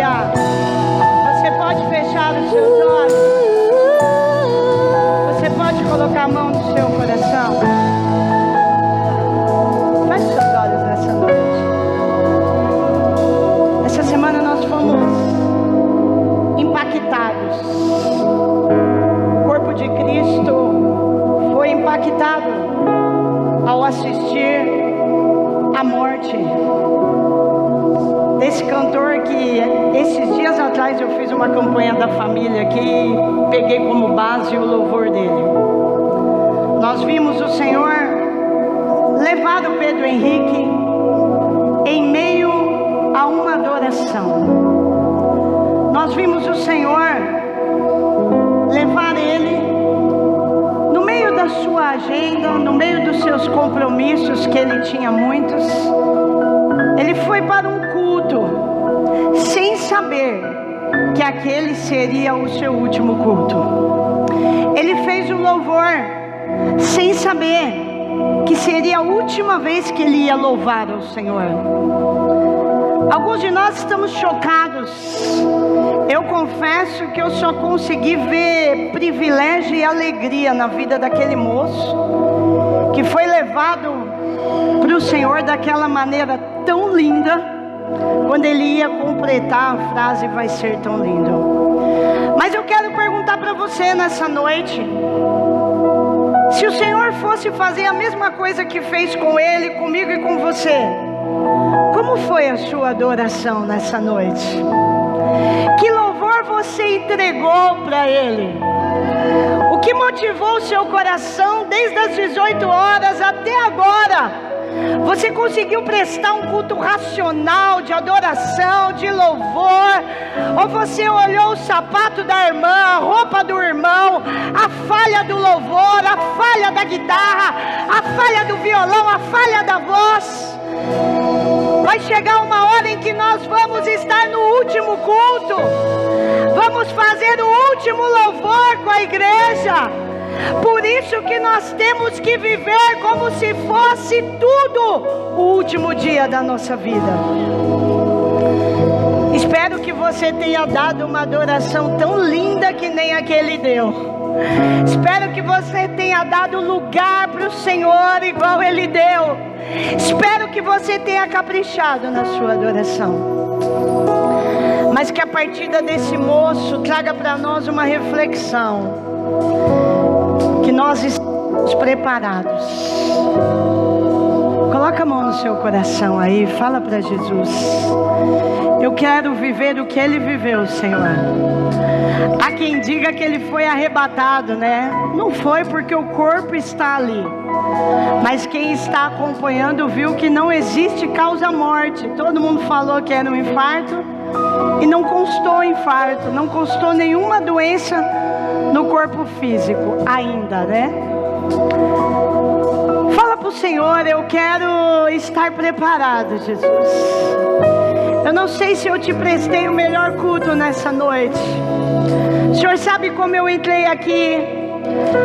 Aleluia. Você pode fechar os seus olhos. Você pode colocar a mão no seu coração. Feche seus olhos nessa noite. Essa semana nós fomos impactados. O corpo de Cristo foi impactado ao assistir a morte desse cantor que esses dias atrás eu fiz uma campanha da família aqui e peguei como base o louvor dele. Nós vimos o Senhor levar o Pedro Henrique em meio a uma adoração. Nós vimos o Senhor levar ele no meio da sua agenda, no meio dos seus compromissos, que ele tinha muitos. Ele foi para um culto sem saber que aquele seria o seu último culto. Ele fez o louvor sem saber que seria a última vez que ele ia louvar ao Senhor. Alguns de nós estamos chocados. Eu confesso que eu só consegui ver privilégio e alegria na vida daquele moço que foi levado para o Senhor daquela maneira tão linda, quando ele ia completar a frase: vai ser tão lindo. Mas eu quero perguntar para você nessa noite: se o Senhor fosse fazer a mesma coisa que fez com ele, comigo e com você, como foi a sua adoração nessa noite? Que louvor você entregou para ele? O que motivou o seu coração desde as 18 horas até agora? Você conseguiu prestar um culto racional de adoração, de louvor? Ou você olhou o sapato da irmã, a roupa do irmão, a falha do louvor, a falha da guitarra, a falha do violão, a falha da voz? Vai chegar uma hora em que nós vamos estar no último culto, vamos fazer o último louvor com a igreja. Por isso que nós temos que viver como se fosse tudo o último dia da nossa vida. Espero que você tenha dado uma adoração tão linda que nem aquele deu. Espero que você tenha dado lugar para o Senhor igual ele deu. Espero que você tenha caprichado na sua adoração. Mas que a partida desse moço traga para nós uma reflexão. Que nós estamos preparados. Coloca a mão no seu coração aí, fala para Jesus: eu quero viver o que ele viveu, Senhor. Há quem diga que ele foi arrebatado, né? Não foi, porque o corpo está ali. Mas quem está acompanhando viu que não existe causa-morte. Todo mundo falou que era um infarto e não constou infarto, não constou nenhuma doença no corpo físico ainda, né? Fala para o Senhor: eu quero estar preparado, Jesus. Eu não sei se eu te prestei o melhor culto nessa noite. O Senhor sabe como eu entrei aqui.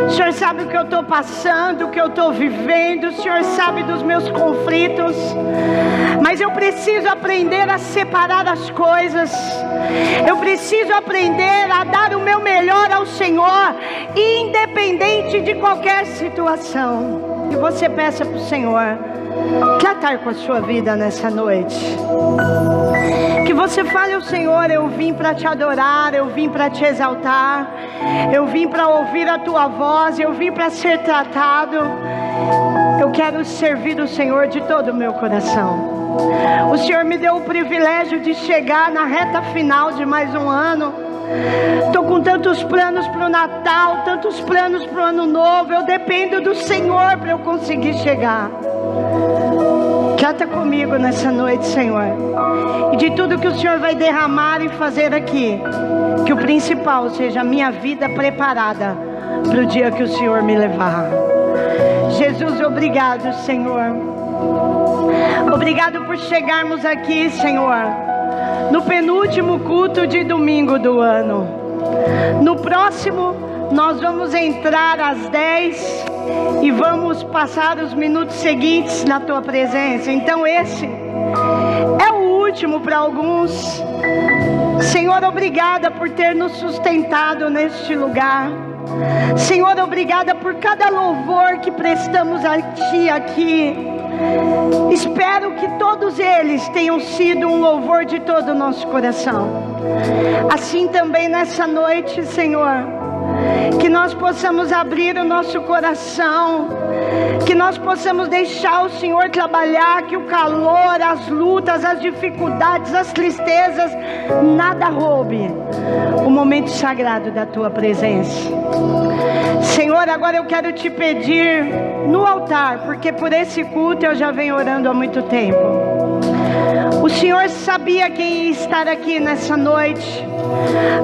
O Senhor sabe o que eu estou passando, o que eu estou vivendo. O Senhor sabe dos meus conflitos. Mas eu preciso aprender a separar as coisas. Eu preciso aprender a dar o meu melhor ao Senhor, independente de qualquer situação. Que você peça para o Senhor tratar com a sua vida nessa noite. Que você fale ao Senhor: eu vim para te adorar, eu vim para te exaltar, eu vim para ouvir a tua voz, eu vim para ser tratado. Eu quero servir o Senhor de todo o meu coração. O Senhor me deu o privilégio de chegar na reta final de mais um ano. Estou com tantos planos para o Natal, tantos planos para o Ano Novo. Eu dependo do Senhor para eu conseguir chegar. Trata comigo nessa noite, Senhor. E de tudo que o Senhor vai derramar e fazer aqui, que o principal seja a minha vida preparada para o dia que o Senhor me levar. Jesus, obrigado, Senhor. Obrigado por chegarmos aqui, Senhor, no penúltimo culto de domingo do ano. No próximo, nós vamos entrar às 10 e vamos passar os minutos seguintes na tua presença. Então esse é o último para alguns, Senhor, obrigada por ter nos sustentado neste lugar. Senhor, obrigada por cada louvor que prestamos a Ti aqui. Espero que todos eles tenham sido um louvor de todo o nosso coração. Assim também nessa noite, Senhor, que nós possamos abrir o nosso coração, que nós possamos deixar o Senhor trabalhar, que o calor, as lutas, as dificuldades, as tristezas, nada roube o momento sagrado da Tua presença. Senhor, agora eu quero Te pedir no altar, porque por esse culto eu já venho orando há muito tempo. O Senhor sabia quem ia estar aqui nessa noite.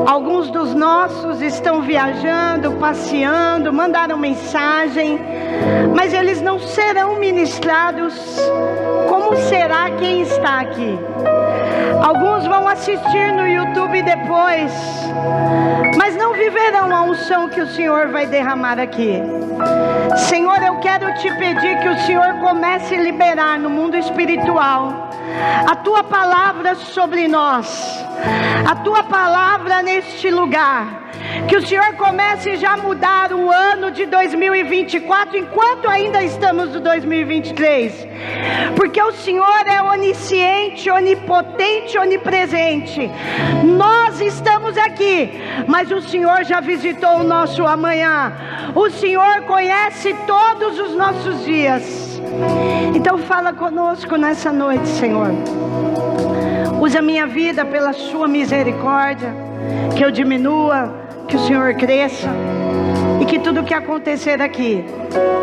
Alguns dos nossos estão viajando, passeando, mandaram mensagem, mas eles não serão ministrados. Como será quem está aqui? Alguns vão assistir no YouTube depois, mas não viverão a unção que o Senhor vai derramar aqui. Senhor, eu quero Te pedir que o Senhor comece a liberar no mundo espiritual a Tua palavra sobre nós, a Tua palavra neste lugar. Que o Senhor comece já a mudar o ano de 2024, enquanto ainda estamos no 2023. Porque o Senhor é onisciente, onipotente, onipresente. Nós estamos aqui, mas o Senhor já visitou o nosso amanhã. O Senhor conhece todos os nossos dias. Então fala conosco nessa noite, Senhor. Usa a minha vida pela Sua misericórdia, que eu diminua, que o Senhor cresça, e que tudo que acontecer aqui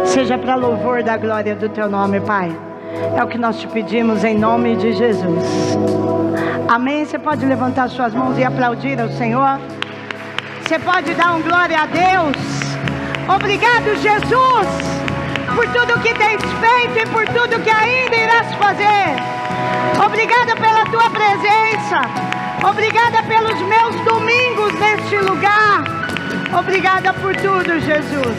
seja para louvor da glória do Teu nome, Pai. É o que nós Te pedimos em nome de Jesus. Amém? Você pode levantar suas mãos e aplaudir ao Senhor. Você pode dar um glória a Deus. Obrigado, Jesus, por tudo que tens feito e por tudo que ainda irás fazer. Obrigada pela Tua presença. Obrigada pelos meus domingos neste lugar. Obrigada por tudo, Jesus.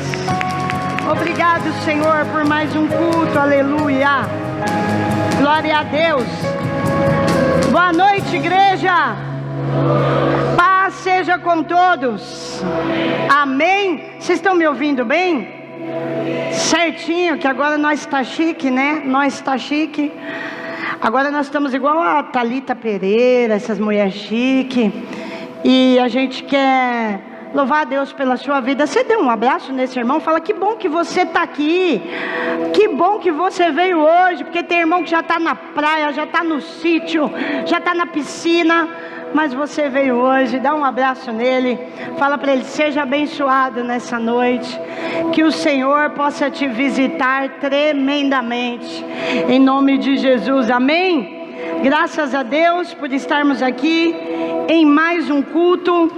Obrigado, Senhor, por mais um culto. Aleluia. Glória a Deus. Boa noite, igreja. Paz seja com todos. Amém. Vocês estão me ouvindo bem? Certinho, que agora nós está chique, né? Nós está chique. Agora nós estamos igual a Thalita Pereira, essas mulheres chique. E a gente quer louvar a Deus pela sua vida. Você dê um abraço nesse irmão, fala: que bom que você está aqui. Que bom que você veio hoje. Porque tem irmão que já está na praia, já está no sítio, já está na piscina, mas você veio hoje. Dá um abraço nele. Fala para ele: seja abençoado nessa noite. Que o Senhor possa te visitar tremendamente. Em nome de Jesus. Amém? Graças a Deus por estarmos aqui em mais um culto.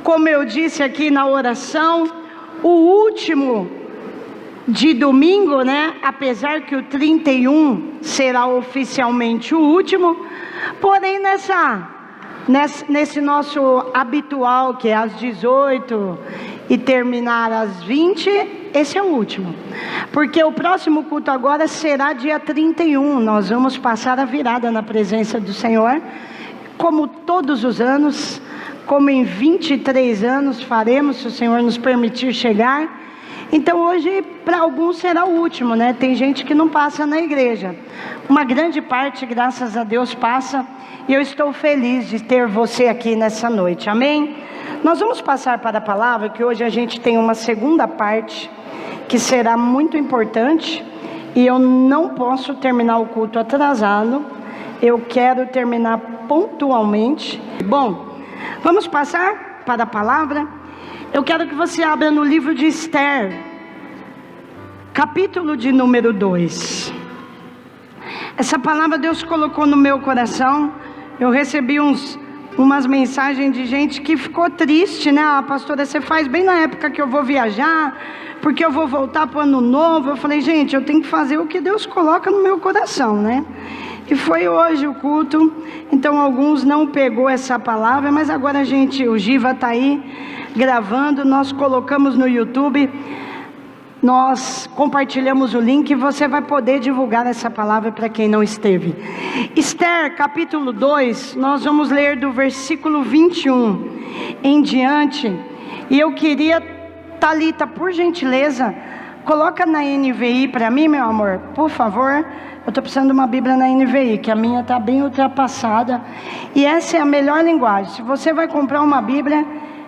Como eu disse aqui na oração, o último de domingo, né? Apesar que o 31 será oficialmente o último. Porém nesse nosso habitual, que é às 18 e terminar às 20, esse é o último. Porque o próximo culto agora será dia 31. Nós vamos passar a virada na presença do Senhor, como todos os anos, como em 23 anos faremos, se o Senhor nos permitir chegar. Então hoje para alguns será o último, né? Tem gente que não passa na igreja. Uma grande parte, graças a Deus, passa. E eu estou feliz de ter você aqui nessa noite, amém? Nós vamos passar para a palavra, que hoje a gente tem uma segunda parte, que será muito importante. E eu não posso terminar o culto atrasado. Eu quero terminar pontualmente. Bom, vamos passar para a palavra. Eu quero que você abra no livro de Esther, capítulo de número 2. Essa palavra Deus colocou no meu coração. Eu recebi umas mensagens de gente que ficou triste, né? Ah, pastora, você faz bem na época que eu vou viajar, porque eu vou voltar para o ano novo. Eu falei: gente, eu tenho que fazer o que Deus coloca no meu coração, né? E foi hoje o culto. Então alguns não pegou essa palavra, mas agora o Giva está aí gravando. Nós colocamos no YouTube. nós compartilhamos o link e você vai poder divulgar essa palavra para quem não esteve. Esther, capítulo 2, nós vamos ler do versículo 21 em diante. E eu queria, Thalita, por gentileza, coloca na NVI para mim, meu amor, por favor. Eu estou precisando de uma Bíblia na NVI, que a minha está bem ultrapassada. E essa é a melhor linguagem. Se você vai comprar uma Bíblia,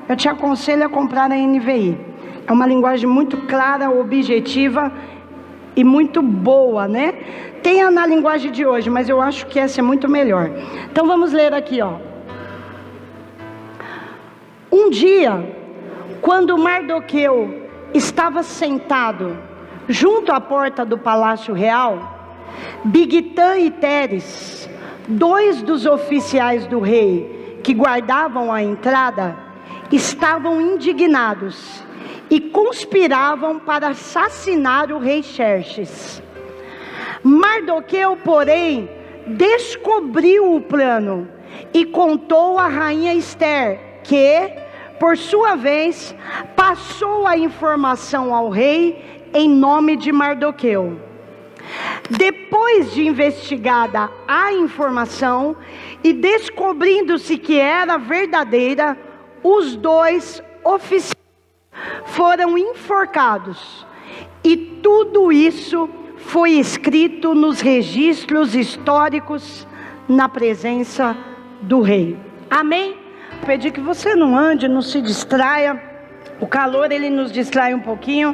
eu te aconselho a comprar a NVI. É uma linguagem muito clara, objetiva e muito boa, né? Tem a na linguagem de hoje, mas eu acho que essa é muito melhor. Então vamos ler aqui, ó. Um dia, quando Mardoqueu estava sentado junto à porta do palácio real, Bigtã e Teres, 2 dos oficiais do rei que guardavam a entrada, estavam indignados e conspiravam para assassinar o rei Xerxes. Mardoqueu, porém, descobriu o plano e contou à rainha Esther, que, por sua vez, passou a informação ao rei em nome de Mardoqueu. Depois de investigada a informação e descobrindo-se que era verdadeira, os 2 oficiais foram enforcados, e tudo isso foi escrito nos registros históricos na presença do rei. Amém? Pedir que você não ande, não se distraia. O calor ele nos distrai um pouquinho,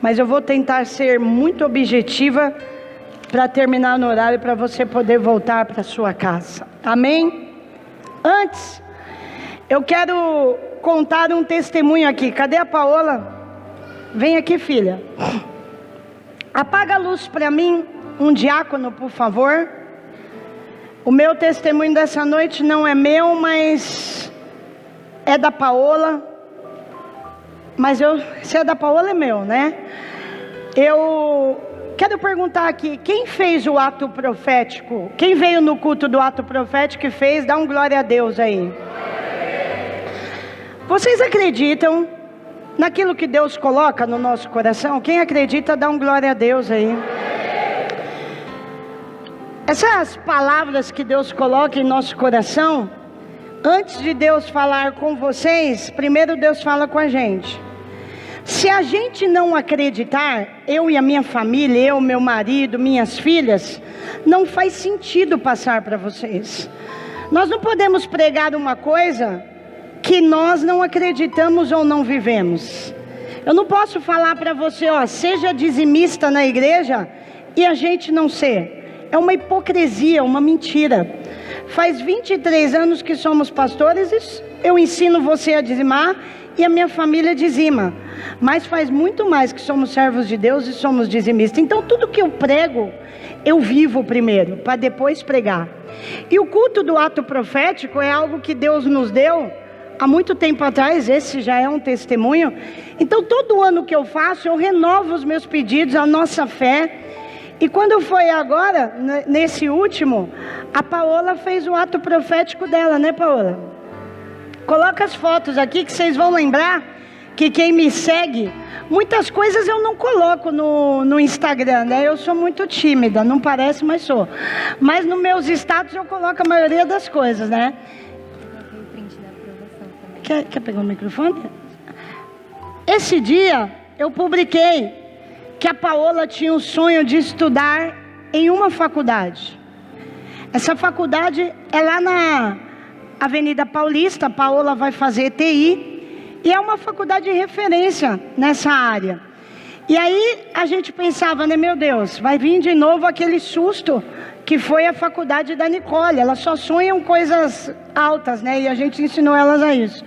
mas eu vou tentar ser muito objetiva para terminar no horário, para você poder voltar para sua casa. Amém? Antes, eu quero contar um testemunho aqui. Cadê a Paola? Vem aqui, filha. Apaga a luz para mim, um diácono, por favor. O meu testemunho dessa noite não é meu, mas é da Paola. Mas se é da Paola é meu, né? Eu quero perguntar aqui, quem fez o ato profético? Quem veio no culto do ato profético e fez? Dá um glória a Deus aí. Vocês acreditam naquilo que Deus coloca no nosso coração? Quem acredita, dá um glória a Deus aí. Essas palavras que Deus coloca em nosso coração, antes de Deus falar com vocês, primeiro Deus fala com a gente. Se a gente não acreditar, eu e a minha família, eu, meu marido, minhas filhas, não faz sentido passar para vocês. Nós não podemos pregar uma coisa que nós não acreditamos ou não vivemos. Eu não posso falar para você, ó, seja dizimista na igreja e a gente não ser. É uma hipocrisia, uma mentira. Faz 23 anos que somos pastores, eu ensino você a dizimar e a minha família dizima. Mas faz muito mais que somos servos de Deus e somos dizimistas. Então tudo que eu prego, eu vivo primeiro, para depois pregar. E o culto do ato profético é algo que Deus nos deu há muito tempo atrás. Esse já é um testemunho. Então todo ano que eu faço, eu renovo os meus pedidos, a nossa fé. E quando foi agora, nesse último, a Paola fez o ato profético dela, né, Paola? Coloca as fotos aqui que vocês vão lembrar que quem me segue, muitas coisas eu não coloco no Instagram, né? Eu sou muito tímida, não parece, mas sou. Mas nos meus status eu coloco a maioria das coisas, né? Quer pegar o microfone? Esse dia eu publiquei que a Paola tinha o sonho de estudar em uma faculdade. Essa faculdade é lá na Avenida Paulista. A Paola vai fazer TI. E é uma faculdade de referência nessa área. E aí a gente pensava, né, meu Deus, vai vir de novo aquele susto que foi a faculdade da Nicole. Elas só sonham coisas altas, né? E a gente ensinou elas a isso.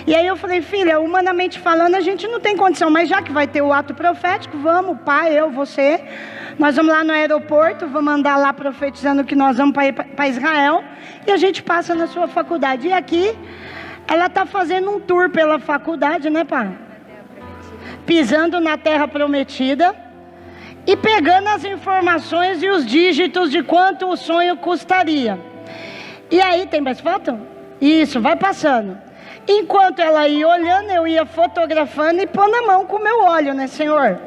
E aí eu falei, filha, humanamente falando, a gente não tem condição, mas já que vai ter o ato profético, vamos, pai, eu, você, nós vamos lá no aeroporto, vamos andar lá profetizando que nós vamos para Israel, e a gente passa na sua faculdade. E aqui, ela está fazendo um tour pela faculdade, né, pai? Pisando na terra prometida e pegando as informações e os dígitos de quanto o sonho custaria. E aí, tem mais foto? Isso, vai passando. Enquanto ela ia olhando, eu ia fotografando e pondo a mão com o meu olho, né, Senhor?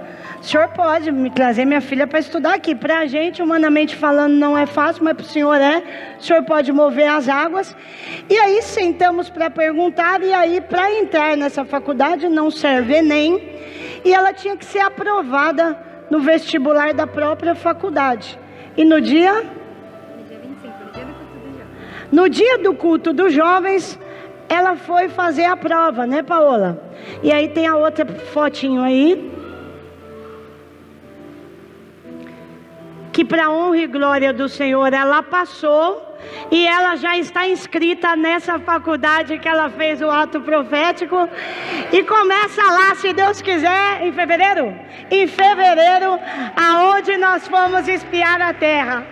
o senhor pode me trazer minha filha para estudar aqui. Para a gente, humanamente falando, não é fácil, mas para o senhor é. O senhor pode mover as águas. E aí sentamos para perguntar, e aí para entrar nessa faculdade não serve Enem, e ela tinha que ser aprovada no vestibular da própria faculdade. E no dia 25, no dia do culto dos jovens, ela foi fazer a prova, né, Paola? E aí tem a outra fotinho aí, que para honra e glória do Senhor ela passou, e ela já está inscrita nessa faculdade que ela fez o ato profético, e começa lá, se Deus quiser, em fevereiro? Em fevereiro, aonde nós fomos espiar a terra.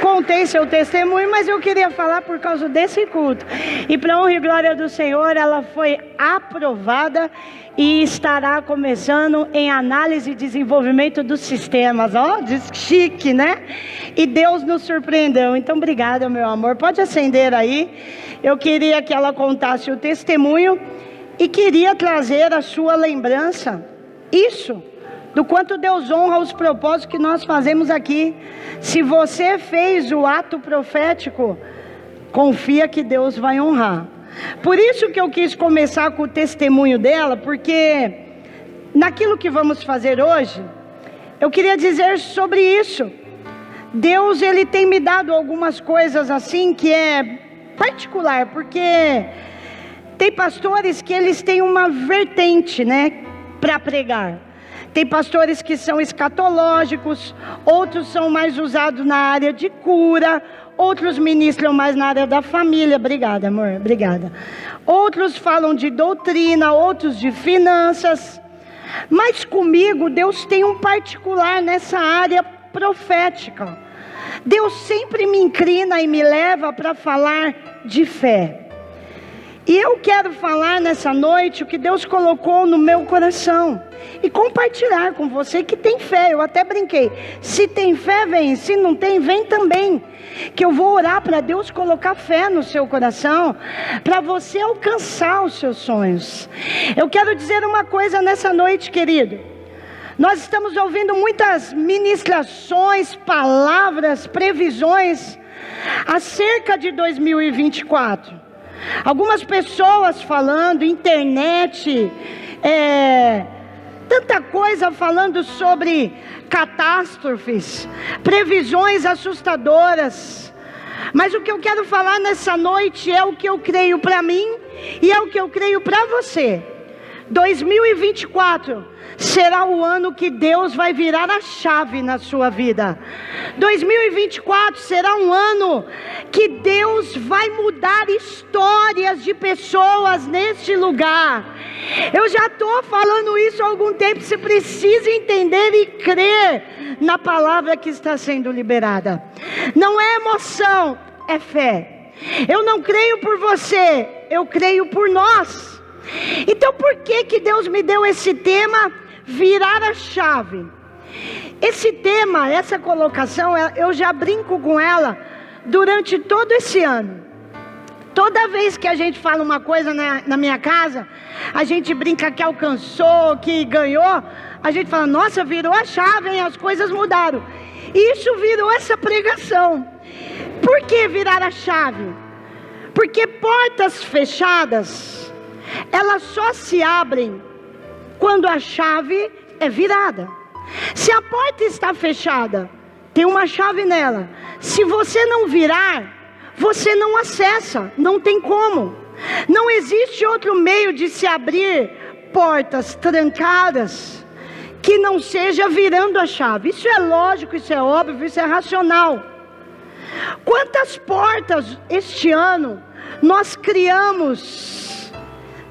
Contei seu testemunho, mas eu queria falar por causa desse culto. E para honra e glória do Senhor, ela foi aprovada e estará começando em análise e desenvolvimento dos sistemas. Ó, chique, né? E Deus nos surpreendeu. Então, obrigada, meu amor. Pode acender aí. Eu queria que ela contasse o testemunho e queria trazer a sua lembrança. Isso, do quanto Deus honra os propósitos que nós fazemos aqui. Se você fez o ato profético, confia que Deus vai honrar. Por isso que eu quis começar com o testemunho dela, porque naquilo que vamos fazer hoje, eu queria dizer sobre isso. Deus, Ele tem me dado algumas coisas assim que é particular, porque tem pastores que eles têm uma vertente, né, para pregar. Tem pastores que são escatológicos, outros são mais usados na área de cura, outros ministram mais na área da família. Obrigada, amor, obrigada. Outros falam de doutrina, outros de finanças. Mas comigo, Deus tem um particular nessa área profética. Deus sempre me inclina e me leva para falar de fé. E eu quero falar nessa noite o que Deus colocou no meu coração e compartilhar com você que tem fé. Eu até brinquei, se tem fé vem, se não tem vem também. Que eu vou orar para Deus colocar fé no seu coração, para você alcançar os seus sonhos. Eu quero dizer uma coisa nessa noite, querido. Nós estamos ouvindo muitas ministrações, palavras, previsões acerca de 2024. Algumas pessoas falando, internet, tanta coisa falando sobre catástrofes, previsões assustadoras. Mas o que eu quero falar nessa noite é o que eu creio para mim e é o que eu creio para você. 2024 será o ano que Deus vai virar a chave na sua vida. 2024 será um ano que Deus vai mudar histórias de pessoas neste lugar. Eu já estou falando isso há algum tempo. Você precisa entender e crer na palavra que está sendo liberada. Não é emoção, é fé. Eu não creio por você, eu creio por nós. Então por que Deus me deu esse tema, virar a chave? Esse tema, essa colocação, eu já brinco com ela durante todo esse ano. Toda vez que a gente fala uma coisa na minha casa, a gente brinca que alcançou, que ganhou, a gente fala, nossa, virou a chave, hein? As coisas mudaram. E isso virou essa pregação. Por que virar a chave? Porque portas fechadas, elas só se abrem quando a chave é virada. Se a porta está fechada, tem uma chave nela. Se você não virar, você não acessa, não tem como. Não existe outro meio de se abrir portas trancadas que não seja virando a chave. Isso é lógico, isso é óbvio, isso é racional. Quantas portas este ano nós criamos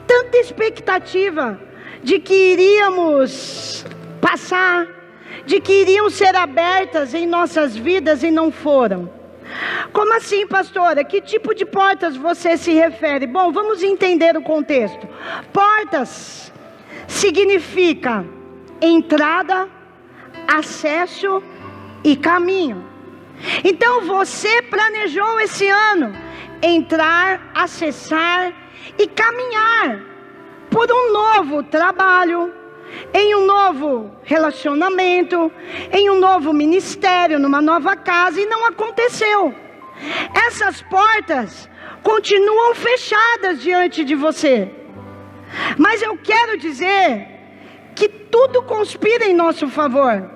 tanta expectativa de que iríamos passar, de que iriam ser abertas em nossas vidas e não foram. Como assim, pastora? Que tipo de portas você se refere? Bom, vamos entender o contexto. Portas significa entrada, acesso e caminho. Então você planejou esse ano entrar, acessar e caminhar por um novo trabalho, em um novo relacionamento, em um novo ministério, numa nova casa, e não aconteceu. Essas portas continuam fechadas diante de você. Mas eu quero dizer que tudo conspira em nosso favor,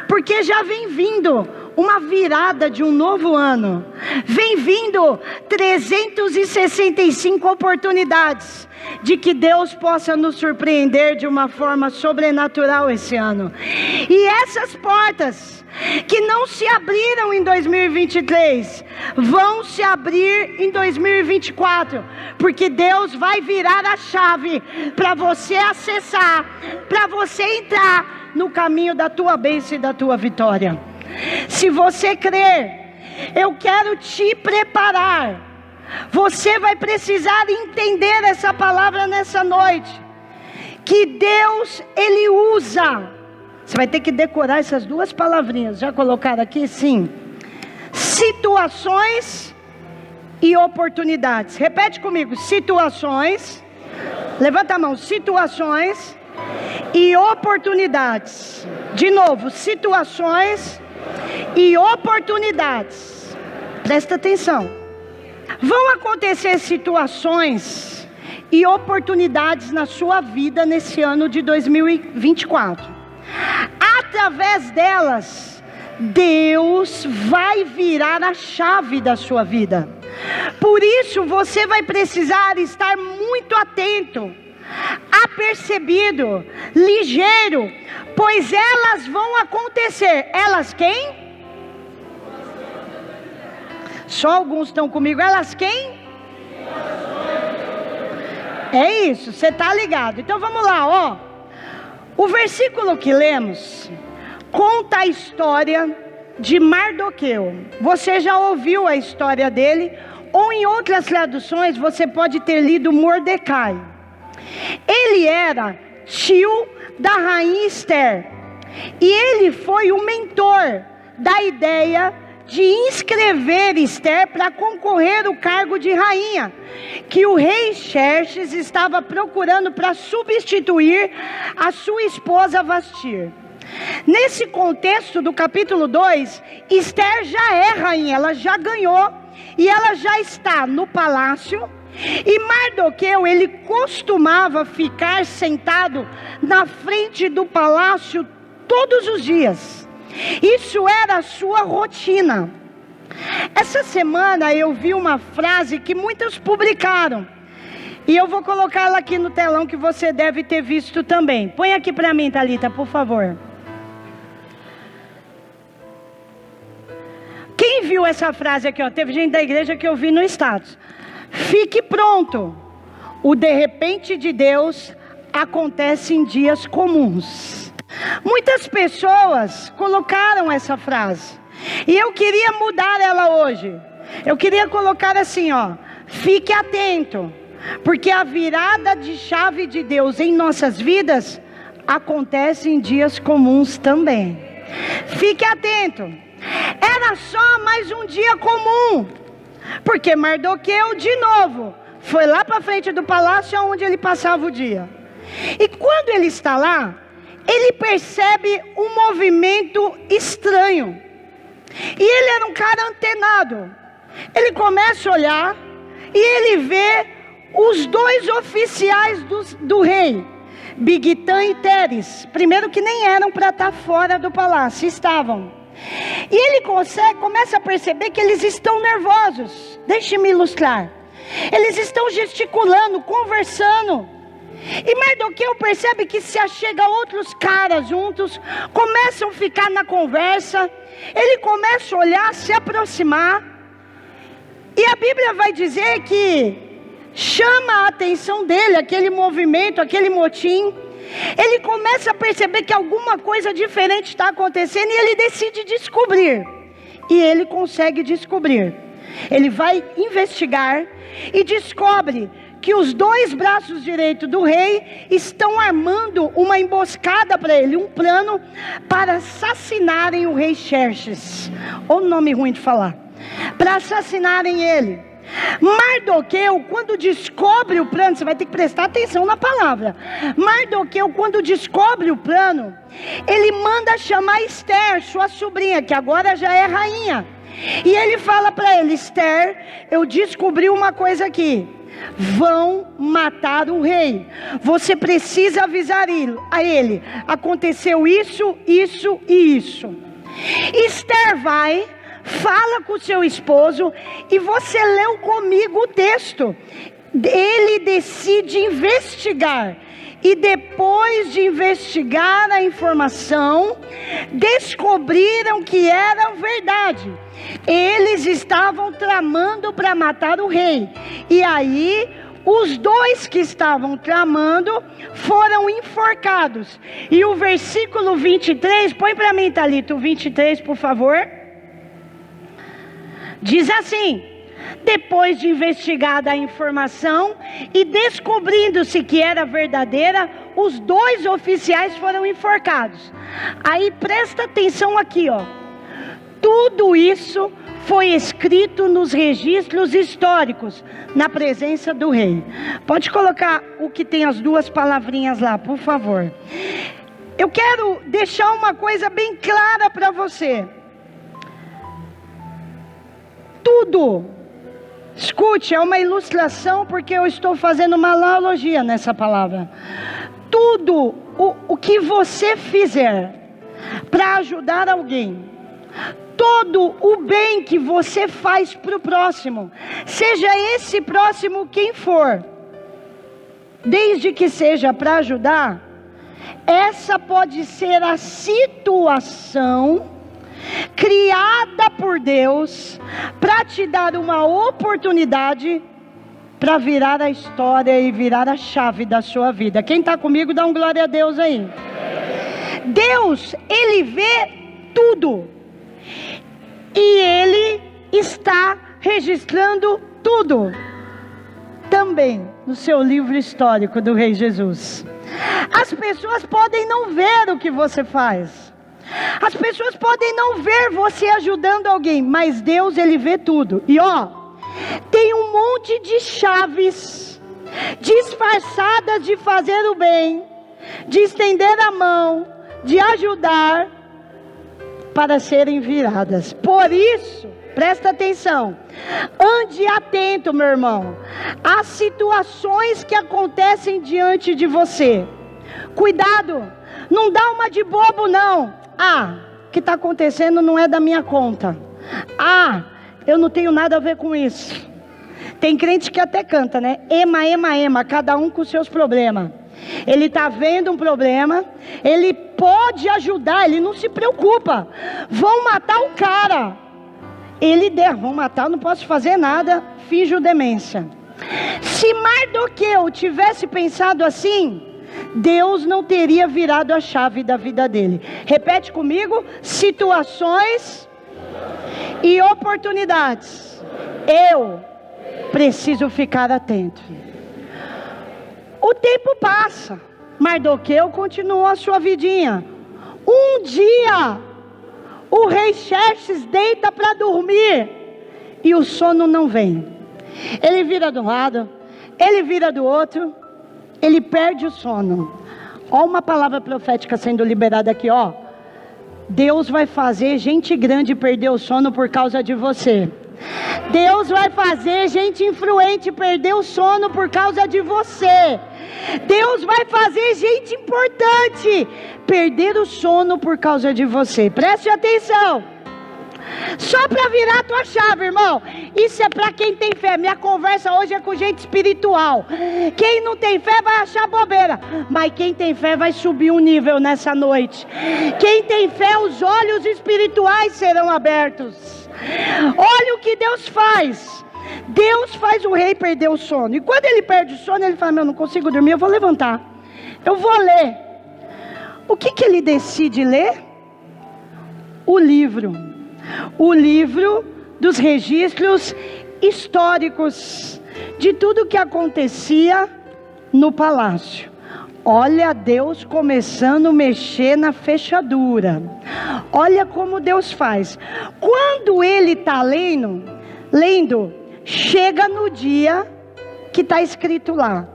porque já vem vindo uma virada de um novo ano. Vem vindo 365 oportunidades de que Deus possa nos surpreender de uma forma sobrenatural esse ano. E essas portas que não se abriram em 2023, vão se abrir em 2024, porque Deus vai virar a chave para você acessar, para você entrar no caminho da tua bênção e da tua vitória. Se você crer, eu quero te preparar. Você vai precisar entender essa palavra nessa noite, que Deus, Ele usa. Você vai ter que decorar essas duas palavrinhas. Já colocaram aqui? Sim. Situações e oportunidades. Repete comigo. Situações. Levanta a mão. Situações e oportunidades. De novo. Situações e oportunidades. Presta atenção. Vão acontecer situações e oportunidades na sua vida nesse ano de 2024. Através delas, Deus vai virar a chave da sua vida. Por isso você vai precisar estar muito atento, apercebido, ligeiro, pois elas vão acontecer. Elas quem? Só alguns estão comigo. Elas quem? É isso, você está ligado. Então vamos lá, ó. O versículo que lemos conta a história de Mardoqueu. Você já ouviu a história dele, ou em outras traduções você pode ter lido Mordecai. Ele era tio da rainha Esther, e ele foi o mentor da ideia de inscrever Esther para concorrer ao cargo de rainha, que o rei Xerxes estava procurando para substituir a sua esposa Vasti. Nesse contexto do capítulo 2, Esther já é rainha, ela já ganhou, e ela já está no palácio, e Mardoqueu, ele costumava ficar sentado na frente do palácio todos os dias. Isso era a sua rotina. Essa semana eu vi uma frase que muitos publicaram, e eu vou colocá-la aqui no telão, que você deve ter visto também. Põe aqui para mim, Thalita, por favor. Quem viu essa frase aqui, ó? Teve gente da igreja que eu vi no status. Fique pronto. O de repente de Deus acontece em dias comuns. Muitas pessoas colocaram essa frase, e eu queria mudar ela hoje. Eu queria colocar assim, ó: fique atento, porque a virada de chave de Deus em nossas vidas acontece em dias comuns também. Fique atento. Era só mais um dia comum, porque Mardoqueu de novo foi lá para frente do palácio onde ele passava o dia. E quando ele está lá, ele percebe um movimento estranho. E ele era um cara antenado. Ele começa a olhar e ele vê os dois oficiais do rei, Bigtã e Teres. Primeiro que nem eram para estar fora do palácio, estavam. E ele começa a perceber que eles estão nervosos. Deixe-me ilustrar. Eles estão gesticulando, conversando. E Mardoqueu percebe que se achega outros caras juntos, começam a ficar na conversa. Ele começa a olhar, se aproximar. E a Bíblia vai dizer que chama a atenção dele aquele movimento, aquele motim. Ele começa a perceber que alguma coisa diferente está acontecendo, e ele decide descobrir. E ele consegue descobrir. Ele vai investigar e descobre que os dois braços direitos do rei estão armando uma emboscada para ele, um plano para assassinarem o rei Xerxes. Ou nome ruim de falar. Para assassinarem ele. Mardoqueu, quando descobre o plano, você vai ter que prestar atenção na palavra. Mardoqueu, quando descobre o plano, ele manda chamar Esther, sua sobrinha, que agora já é rainha. E ele fala para ele: Esther, eu descobri uma coisa aqui. Vão matar o rei. Você precisa avisar a ele. Aconteceu isso, isso e isso. Esther vai, fala com o seu esposo, e você leu comigo o texto. Ele decide investigar, e depois de investigar a informação, descobriram que era verdade. Eles estavam tramando para matar o rei. E aí, os dois que estavam tramando foram enforcados. E o versículo 23, põe para mim, Thalita, o 23, por favor. Diz assim: depois de investigada a informação e descobrindo-se que era verdadeira, os dois oficiais foram enforcados. Aí presta atenção aqui, ó. Tudo isso foi escrito nos registros históricos, na presença do rei. Pode colocar o que tem as duas palavrinhas lá, por favor. Eu quero deixar uma coisa bem clara para você. Tudo, escute, é uma ilustração, porque eu estou fazendo uma analogia nessa palavra. Tudo o que você fizer para ajudar alguém, todo o bem que você faz para o próximo, seja esse próximo quem for, desde que seja para ajudar, essa pode ser a situação criada por Deus para te dar uma oportunidade para virar a história e virar a chave da sua vida. Quem está comigo, dá um glória a Deus aí. Deus, Ele vê tudo, e Ele está registrando tudo, também no seu livro histórico do Rei Jesus. As pessoas podem não ver o que você faz, as pessoas podem não ver você ajudando alguém, mas Deus, Ele vê tudo. E ó, tem um monte de chaves disfarçadas de fazer o bem, de estender a mão, de ajudar, para serem viradas. Por isso, presta atenção, ande atento, meu irmão, às situações que acontecem diante de você. Cuidado, não dá uma de bobo não. O que está acontecendo não é da minha conta. Eu não tenho nada a ver com isso. Tem crente que até canta, né? Ema, ema, ema, cada um com seus problemas. Ele está vendo um problema, ele pode ajudar, ele não se preocupa. Vão matar o cara, vão matar, eu não posso fazer nada, finjo demência. Se Mardoqueu tivesse pensado assim, Deus não teria virado a chave da vida dele. Repete comigo: situações e oportunidades. Eu preciso ficar atento. O tempo passa, Mardoqueu continuou a sua vidinha. Um dia, o rei Xerxes deita para dormir, e o sono não vem. Ele vira de um lado, ele vira do outro, ele perde o sono. Olha uma palavra profética sendo liberada aqui, ó. Deus vai fazer gente grande perder o sono por causa de você. Deus vai fazer gente influente perder o sono por causa de você. Deus vai fazer gente importante perder o sono por causa de você. Preste atenção. Só para virar a tua chave, irmão. Isso é para quem tem fé. Minha conversa hoje é com gente espiritual. Quem não tem fé vai achar bobeira, mas quem tem fé vai subir um nível nessa noite. Quem tem fé, os olhos espirituais serão abertos. Olha o que Deus faz. Deus faz o rei perder o sono. E quando ele perde o sono, ele fala: não consigo dormir, eu vou levantar, eu vou ler. O que ele decide ler? O livro dos registros históricos de tudo que acontecia no palácio. Olha Deus começando a mexer na fechadura. Olha como Deus faz. Quando ele está lendo, chega no dia que está escrito lá.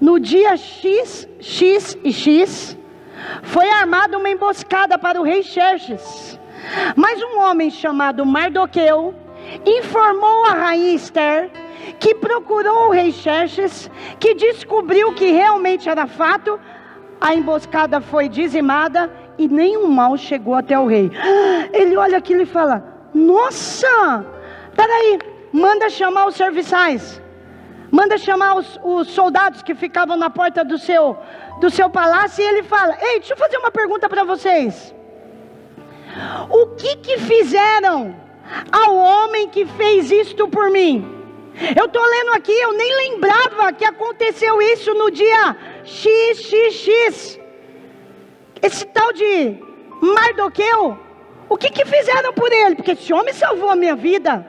No dia X, X e X, foi armada uma emboscada para o rei Xerxes. Mas um homem chamado Mardoqueu informou a rainha Ester, que procurou o rei Xerxes, que descobriu que realmente era fato. A emboscada foi dizimada e nenhum mal chegou até o rei. Ele olha aquilo e fala: nossa, peraí, manda chamar os serviçais, manda chamar os soldados que ficavam na porta do seu palácio. E ele fala: ei, deixa eu fazer uma pergunta para vocês. O que fizeram ao homem que fez isto por mim? Eu estou lendo aqui, eu nem lembrava que aconteceu isso no dia XXX. Esse tal de Mardoqueu, o que fizeram por ele? Porque esse homem salvou a minha vida.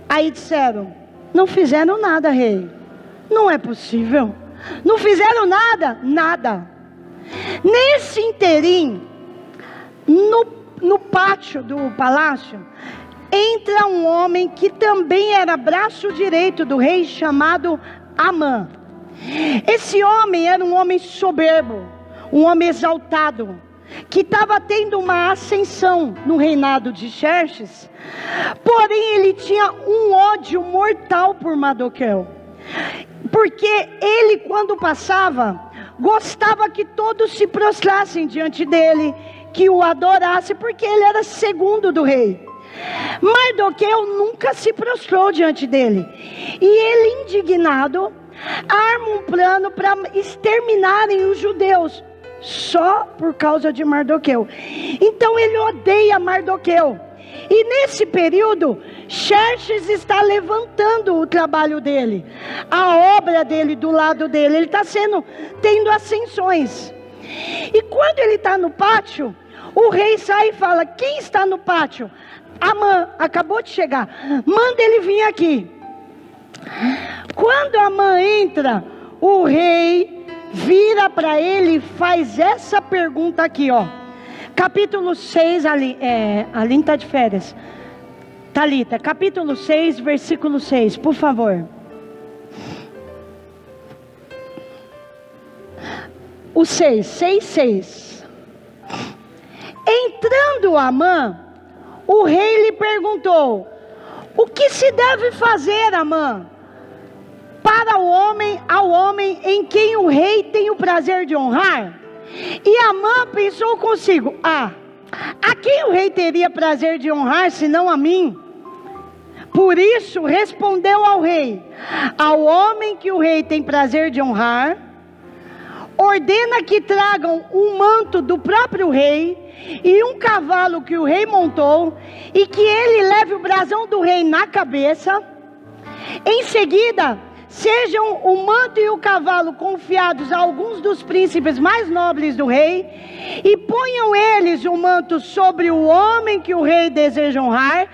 Aí disseram: não fizeram nada, rei. Não é possível. Não fizeram nada? Nada. Nesse interim, no pátio do palácio, entra um homem que também era braço direito do rei, chamado Amã. Esse homem era um homem soberbo, um homem exaltado, que estava tendo uma ascensão no reinado de Xerxes. Porém ele tinha um ódio mortal por Mardoqueu, porque ele, quando passava, gostava que todos se prostrassem diante dele, que o adorasse, porque ele era segundo do rei. Mardoqueu nunca se prostrou diante dele, e ele, indignado, arma um plano para exterminarem os judeus, só por causa de Mardoqueu. Então ele odeia Mardoqueu. E nesse período, Xerxes está levantando o trabalho dele, a obra dele do lado dele. Ele está tendo ascensões. E quando ele está no pátio, o rei sai e fala: quem está no pátio? Amã acabou de chegar, manda ele vir aqui. Quando Amã entra, o rei vira para ele e faz essa pergunta aqui, ó. Capítulo 6, Aline está de férias. Thalita, capítulo 6, versículo 6, por favor. O 6. Entrando Amã, o rei lhe perguntou: o que se deve fazer, Amã, para ao homem em quem o rei tem o prazer de honrar? E Amã pensou consigo: a quem o rei teria prazer de honrar, senão a mim? Por isso respondeu ao rei: ao homem que o rei tem prazer de honrar, ordena que tragam um manto do próprio rei e um cavalo que o rei montou, e que ele leve o brasão do rei na cabeça. Em seguida, sejam o manto e o cavalo confiados a alguns dos príncipes mais nobres do rei, e ponham eles o manto sobre o homem que o rei deseja honrar,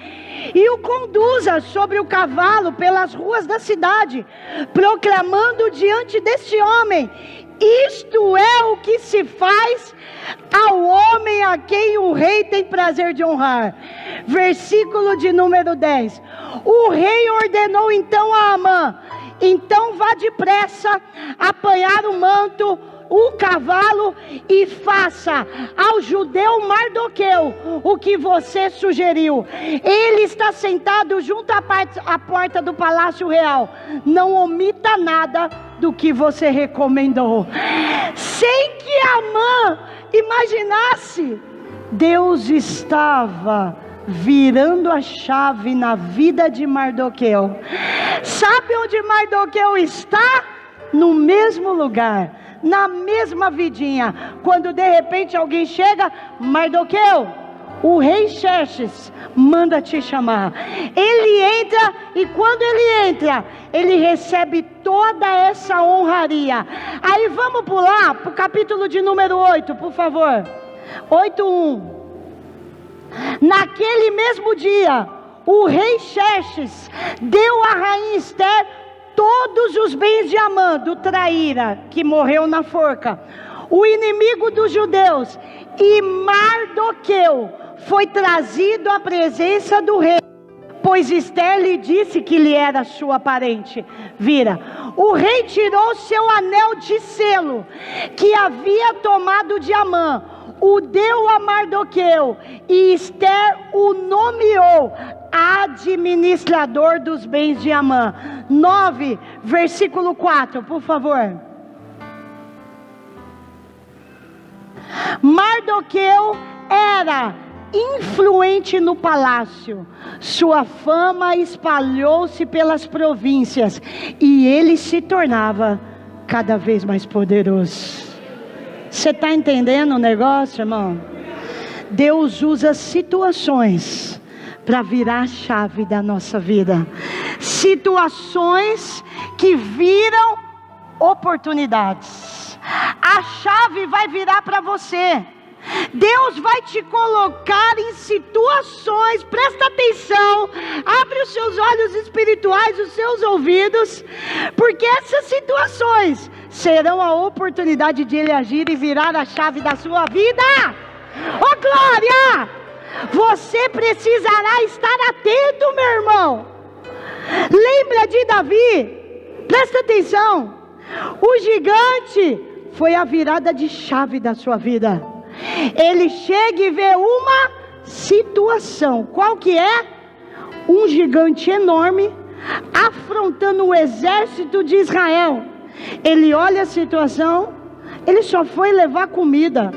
e o conduza sobre o cavalo pelas ruas da cidade, proclamando diante deste homem: isto é o que se faz ao homem a quem o rei tem prazer de honrar. Versículo de número 10. O rei ordenou então a Amã: então vá depressa apanhar o manto, o cavalo, e faça ao judeu Mardoqueu o que você sugeriu. Ele está sentado junto à porta do palácio real. Não omita nada do que você recomendou. Sem que Amã imaginasse, Deus estava virando a chave na vida de Mardoqueu. Sabe onde Mardoqueu está? No mesmo lugar, na mesma vidinha. Quando de repente alguém chega: Mardoqueu, o rei Xerxes manda te chamar. Ele entra, e quando ele entra, ele recebe toda essa honraria. Aí vamos pular para o capítulo de número 8, por favor. 8:1. Naquele mesmo dia, o rei Xerxes deu à rainha Ester todos os bens de Amã, do traíra, que morreu na forca, o inimigo dos judeus. E Mardoqueu foi trazido à presença do rei, pois Ester lhe disse que lhe era sua parente. Vira. O rei tirou seu anel de selo, que havia tomado de Amã, o deu a Mardoqueu, e Ester o nomeou administrador dos bens de Amã. 9, versículo 4, por favor. Mardoqueu era influente no palácio, sua fama espalhou-se pelas províncias, e ele se tornava cada vez mais poderoso. Você está entendendo o negócio, irmão? Deus usa situações para virar a chave da nossa vida. Situações que viram oportunidades. A chave vai virar para você. Deus vai te colocar em situações, presta atenção, abre os seus olhos espirituais, os seus ouvidos, porque essas situações serão a oportunidade de Ele agir e virar a chave da sua vida. Oh glória! Você precisará estar atento, meu irmão. Lembra de Davi? Presta atenção. O gigante foi a virada de chave da sua vida. Ele chega e vê uma situação. Qual que é? Um gigante enorme afrontando o exército de Israel. Ele olha a situação. Ele só foi levar comida.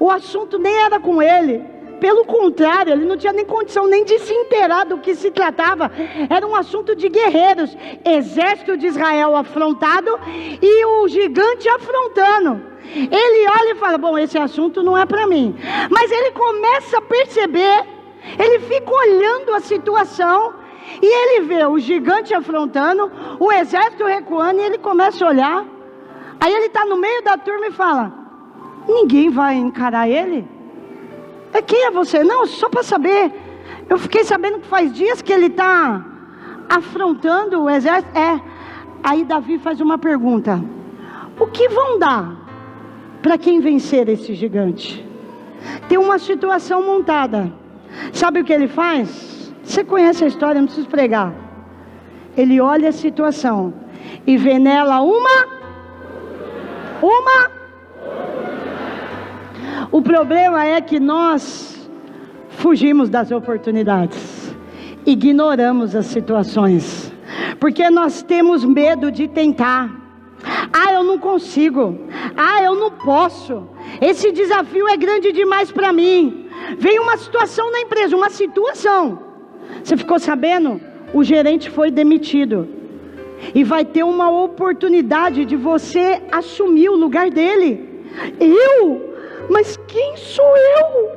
O assunto nem era com ele. Pelo contrário, ele não tinha nem condição nem de se inteirar do que se tratava. Era um assunto de guerreiros. Exército de Israel afrontado e o gigante afrontando. Ele olha e fala, bom, esse assunto não é para mim. Mas ele começa a perceber, ele fica olhando a situação, e ele vê o gigante afrontando, o exército recuando, e ele começa a olhar. Aí ele está no meio da turma e fala, ninguém vai encarar ele? Quem é você? Não, só para saber. Eu fiquei sabendo que faz dias que ele está afrontando o exército. Aí Davi faz uma pergunta, o que vão dar para quem vencer esse gigante? Tem uma situação montada. Sabe o que ele faz? Você conhece a história, não preciso pregar. Ele olha a situação e vê nela uma. O problema é que nós fugimos das oportunidades, ignoramos as situações, porque nós temos medo de tentar. Eu não consigo. Eu não posso. Esse desafio é grande demais para mim. Vem uma situação na empresa, uma situação. Você ficou sabendo? O gerente foi demitido. E vai ter uma oportunidade de você assumir o lugar dele. Mas quem sou eu?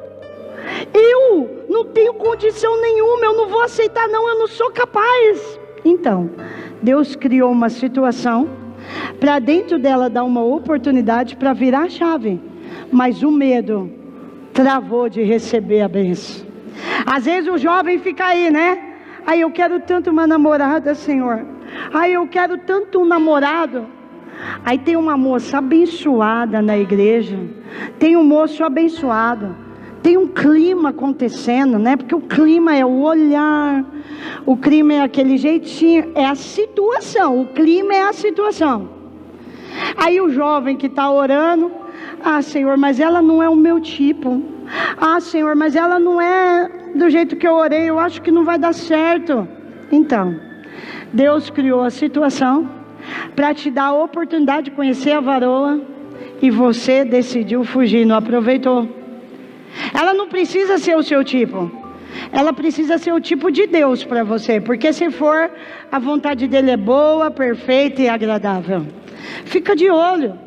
Eu não tenho condição nenhuma. Eu não vou aceitar não. Eu não sou capaz. Então, Deus criou uma situação para dentro dela dar uma oportunidade para virar a chave, mas o medo travou de receber a bênção. Às vezes o jovem fica aí, né? Eu quero tanto uma namorada, Senhor. Eu quero tanto um namorado. Aí tem uma moça abençoada na igreja, tem um moço abençoado, tem um clima acontecendo, né? Porque o clima é o olhar, o clima é aquele jeitinho, é a situação, o clima é a situação. Aí o jovem que está orando, Senhor, mas ela não é o meu tipo. Senhor, mas ela não é do jeito que eu orei, eu acho que não vai dar certo. Então, Deus criou a situação para te dar a oportunidade de conhecer a varoa, e você decidiu fugir, não aproveitou. Ela não precisa ser o seu tipo, ela precisa ser o tipo de Deus para você, porque se for, a vontade dele é boa, perfeita e agradável. Fica de olho.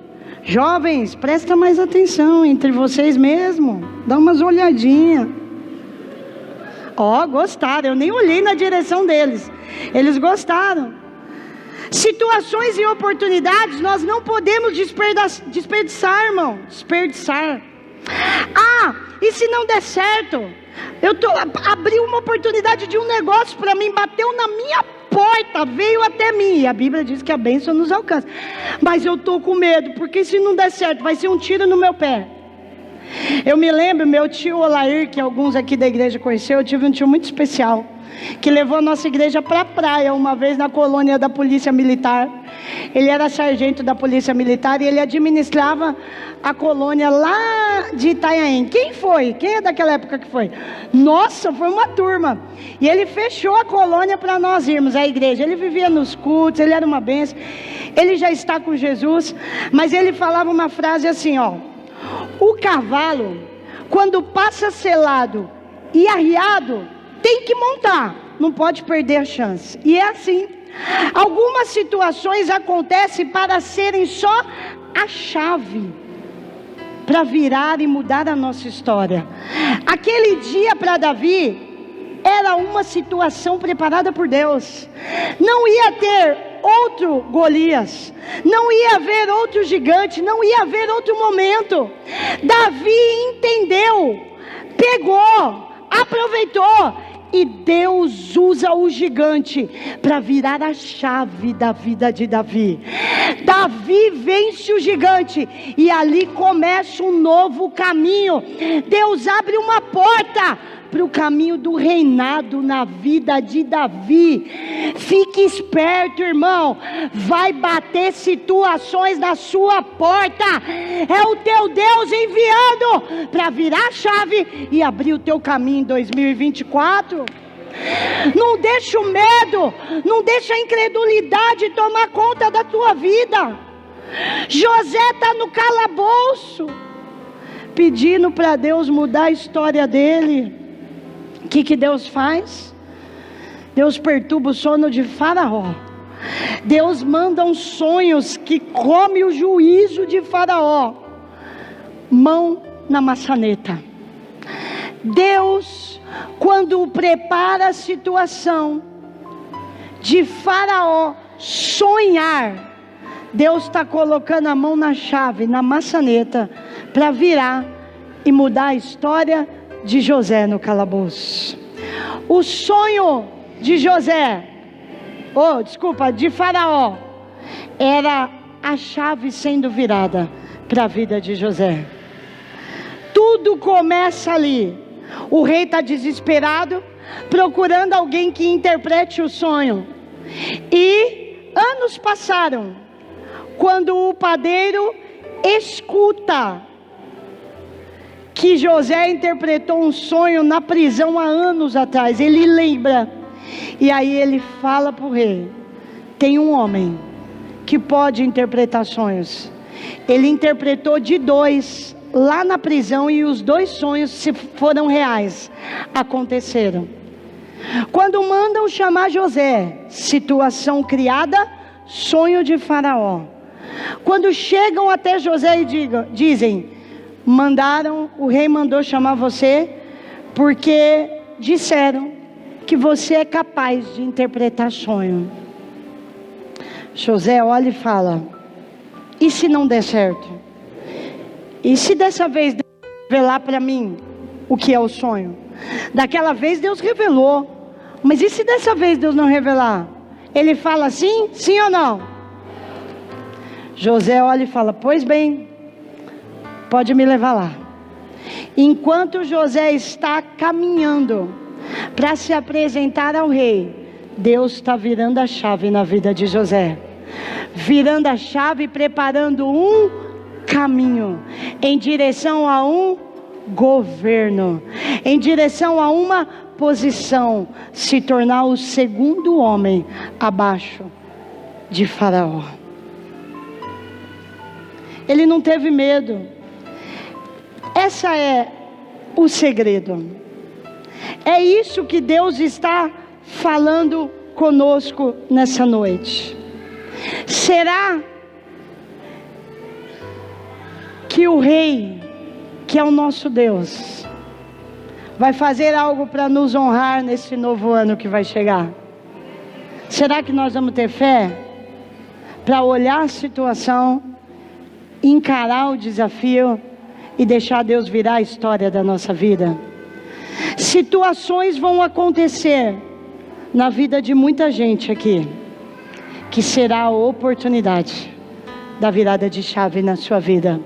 Jovens, presta mais atenção entre vocês mesmo, dá umas olhadinhas. Gostaram, eu nem olhei na direção deles, eles gostaram. Situações e oportunidades nós não podemos desperdiçar, irmão. Desperdiçar. E se não der certo? Abri uma oportunidade de um negócio para mim, bateu na minha porta, veio até mim. E a Bíblia diz que a bênção nos alcança. Mas eu estou com medo, porque se não der certo, vai ser um tiro no meu pé. Eu me lembro, meu tio Olair, que alguns aqui da igreja conheceu, eu tive um tio muito especial, que levou a nossa igreja para a praia, uma vez na colônia da Polícia Militar. Ele era sargento da Polícia Militar e ele administrava a colônia lá de Itanhaém. Quem foi? Quem é daquela época que foi? Nossa, foi uma turma. E ele fechou a colônia para nós irmos à igreja. Ele vivia nos cultos, ele era uma bênção. Ele já está com Jesus, mas ele falava uma frase assim, ó: o cavalo, quando passa selado e arriado, tem que montar, não pode perder a chance. E é assim. Algumas situações acontecem para serem só a chave para virar e mudar a nossa história. Aquele dia para Davi era uma situação preparada por Deus. Não ia ter outro Golias, não ia haver outro gigante, não ia haver outro momento. Davi entendeu, pegou, aproveitou. E Deus usa o gigante para virar a chave da vida de Davi. Davi vence o gigante e ali começa um novo caminho. Deus abre uma porta para o caminho do reinado na vida de Davi. Fique esperto, irmão. Vai bater situações na sua porta. É o teu Deus enviando para virar a chave e abrir o teu caminho em 2024. Não deixa o medo, não deixa a incredulidade tomar conta da tua vida. José está no calabouço, pedindo para Deus mudar a história dele. O que Deus faz? Deus perturba o sono de Faraó. Deus manda uns sonhos que come o juízo de Faraó. Mão na maçaneta. Deus, quando prepara a situação de Faraó sonhar, Deus está colocando a mão na chave, na maçaneta, para virar e mudar a história de José no calabouço. O sonho de de Faraó, era a chave sendo virada para a vida de José. Tudo começa ali. O rei está desesperado, procurando alguém que interprete o sonho. E anos passaram, quando o padeiro escuta que José interpretou um sonho na prisão há anos atrás. Ele lembra, e aí ele fala para o rei: tem um homem que pode interpretar sonhos. Ele interpretou de 2 lá na prisão, e os 2 sonhos, se foram reais, aconteceram. Quando mandam chamar José, situação criada, sonho de Faraó. Quando chegam até José e dizem: o rei mandou chamar você, porque disseram que você é capaz de interpretar sonho. José olha e fala: e se não der certo? E se dessa vez Deus revelar para mim o que é o sonho? Daquela vez Deus revelou, mas e se dessa vez Deus não revelar? Ele fala sim ou não? José olha e fala: pois bem, pode me levar lá. Enquanto José está caminhando para se apresentar ao rei, Deus está virando a chave na vida de José. Virando a chave, preparando um caminho em direção a um governo, em direção a uma posição, se tornar o segundo homem abaixo de Faraó. Ele não teve medo. Essa é o segredo. É isso que Deus está falando conosco nessa noite. Será que o Rei, que é o nosso Deus, vai fazer algo para nos honrar nesse novo ano que vai chegar? Será que nós vamos ter fé para olhar a situação, encarar o desafio e deixar Deus virar a história da nossa vida? Situações vão acontecer na vida de muita gente aqui, que será a oportunidade da virada de chave na sua vida.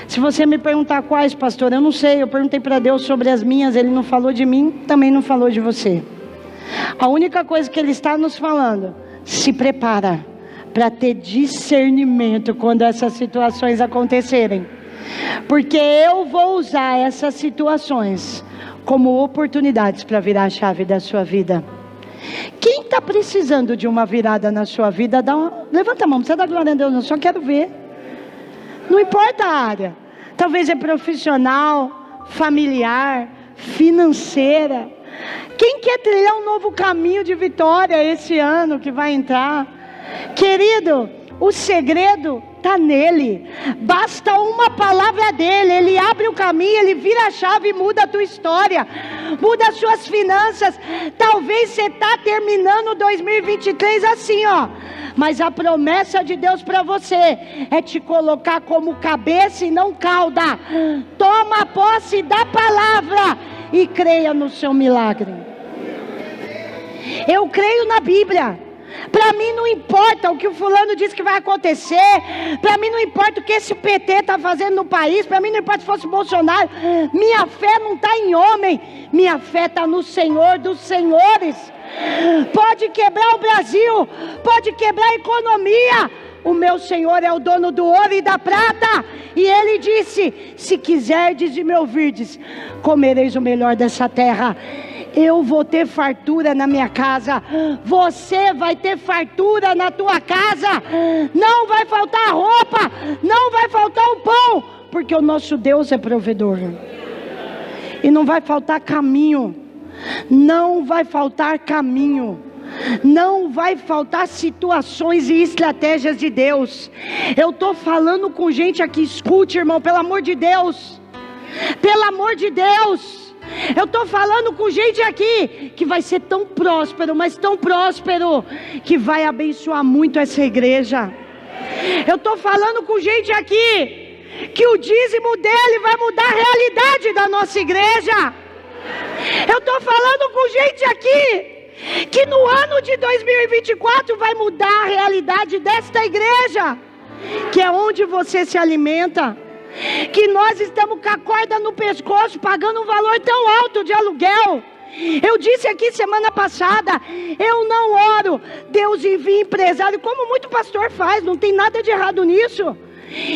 Se você me perguntar quais, pastor, eu não sei. Eu perguntei para Deus sobre as minhas, Ele não falou de mim, também não falou de você. A única coisa que Ele está nos falando: se prepara para ter discernimento quando essas situações acontecerem, porque eu vou usar essas situações como oportunidades para virar a chave da sua vida. Quem está precisando de uma virada na sua vida, levanta a mão, você dá glória a Deus, eu só quero ver. Não importa a área, talvez é profissional, familiar, financeira. Quem quer trilhar um novo caminho de vitória esse ano que vai entrar? Querido, o segredo está nele. Basta uma palavra dele, ele abre o caminho, ele vira a chave e muda a tua história, muda as suas finanças. Talvez você está terminando 2023 assim, ó, mas a promessa de Deus para você é te colocar como cabeça e não cauda. Toma posse da palavra e creia no seu milagre. Eu creio na Bíblia. Para mim não importa o que o fulano diz que vai acontecer. Para mim não importa o que esse PT está fazendo no país. Para mim não importa se fosse Bolsonaro. Minha fé não está em homem, minha fé está no Senhor dos senhores. Pode quebrar o Brasil, pode quebrar a economia, o meu Senhor é o dono do ouro e da prata. E Ele disse: se quiserdes e me ouvirdes, comereis o melhor dessa terra. Eu vou ter fartura na minha casa, você vai ter fartura na tua casa. Não vai faltar roupa, não vai faltar o pão, porque o nosso Deus é provedor. E não vai faltar caminho, não vai faltar caminho, não vai faltar situações e estratégias de Deus. Eu estou falando com gente aqui, escute, irmão, pelo amor de Deus, pelo amor de Deus. Eu estou falando com gente aqui que vai ser tão próspero, mas tão próspero, que vai abençoar muito essa igreja. Eu estou falando com gente aqui que o dízimo dele vai mudar a realidade da nossa igreja. Eu estou falando com gente aqui que no ano de 2024 vai mudar a realidade desta igreja, que é onde você se alimenta. Que nós estamos com a corda no pescoço, pagando um valor tão alto de aluguel. Eu disse aqui semana passada, eu não oro, Deus envia empresário, como muito pastor faz, não tem nada de errado nisso.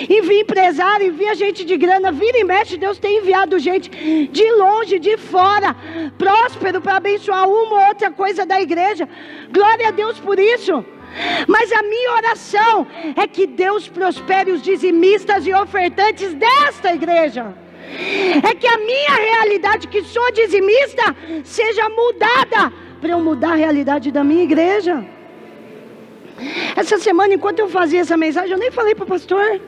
Envia empresário, envia gente de grana, vira e mexe, Deus tem enviado gente de longe, de fora, próspero, para abençoar uma ou outra coisa da igreja. Glória a Deus por isso. Mas a minha oração é que Deus prospere os dizimistas e ofertantes desta igreja. É que a minha realidade, que sou dizimista, seja mudada para eu mudar a realidade da minha igreja. Essa semana, enquanto eu fazia essa mensagem, eu nem falei para o pastor.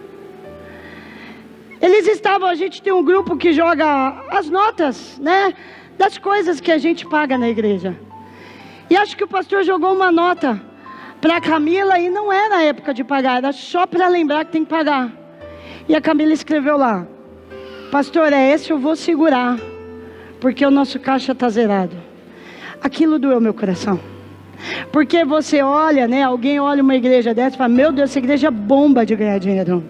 Eles estavam, a gente tem um grupo que joga as notas, né, das coisas que a gente paga na igreja. E acho que o pastor jogou uma nota para a Camila, e não era a época de pagar, era só para lembrar que tem que pagar. E a Camila escreveu lá: pastor, é esse, eu vou segurar, porque o nosso caixa está zerado. Aquilo doeu meu coração. Porque você olha, né, alguém olha uma igreja dessa e fala: meu Deus, essa igreja bomba de ganhar dinheiro.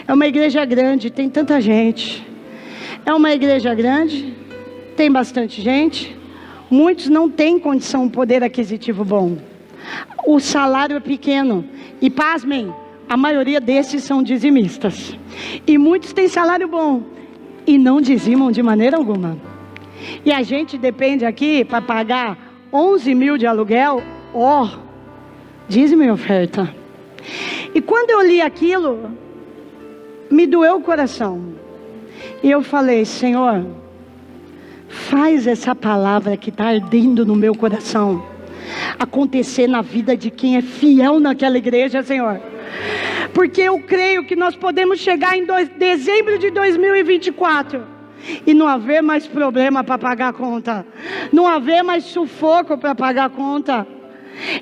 É uma igreja grande, tem tanta gente. É uma igreja grande, tem bastante gente. Muitos não têm condição, poder aquisitivo bom. O salário é pequeno. E pasmem, a maioria desses são dizimistas. E muitos têm salário bom e não dizimam de maneira alguma. E a gente depende aqui para pagar 11 mil de aluguel. Dízimo e oferta. E quando eu li aquilo, me doeu o coração. E eu falei: Senhor, faz essa palavra que está ardendo no meu coração acontecer na vida de quem é fiel naquela igreja, Senhor. Porque eu creio que nós podemos chegar em dezembro de 2024 e não haver mais problema para pagar a conta, não haver mais sufoco para pagar a conta.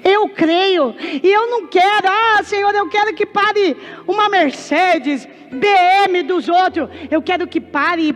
Eu creio, e eu não quero, Senhor, eu quero que pare uma Mercedes, BM dos outros. Eu quero que pare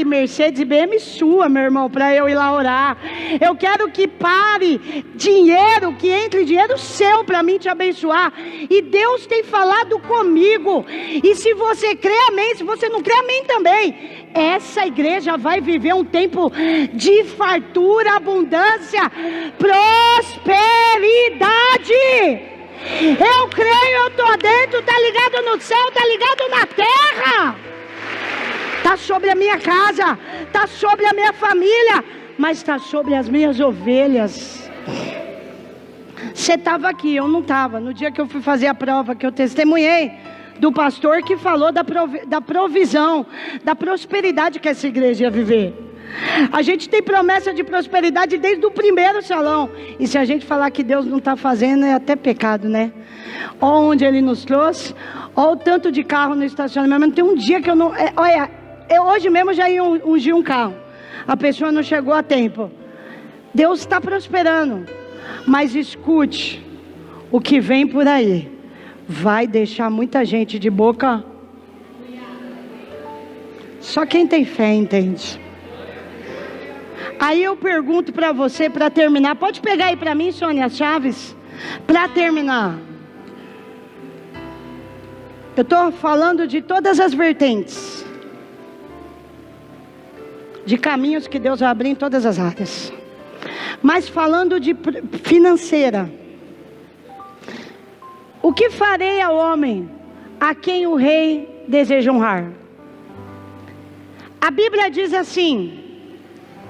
Mercedes e BM sua, meu irmão, para eu ir lá orar. Eu quero que pare dinheiro, que entre dinheiro seu para mim te abençoar. E Deus tem falado comigo. E se você crê, amém. Se você não crê, amém também. Essa igreja vai viver um tempo de fartura, abundância, prosperidade. Eu creio, eu estou dentro, está ligado no céu, está ligado na terra. Está sobre a minha casa, está sobre a minha família, mas está sobre as minhas ovelhas. Você estava aqui, eu não estava. No dia que eu fui fazer a prova, que eu testemunhei do pastor que falou da provisão, da prosperidade que essa igreja ia viver. A gente tem promessa de prosperidade desde o primeiro salão. E se a gente falar que Deus não está fazendo, é até pecado, né? Olha onde Ele nos trouxe, olha o tanto de carro no estacionamento. Tem um dia que eu não... olha, hoje mesmo já ia ungir um carro. A pessoa não chegou a tempo. Deus está prosperando. Mas escute, o que vem por aí vai deixar muita gente de boca. Só quem tem fé entende. Aí eu pergunto para você, para terminar, pode pegar aí para mim, Sônia Chaves, para terminar. Eu estou falando de todas as vertentes, de caminhos que Deus vai abrir em todas as áreas, mas falando de financeira. O que farei ao homem a quem o rei deseja honrar? A Bíblia diz assim: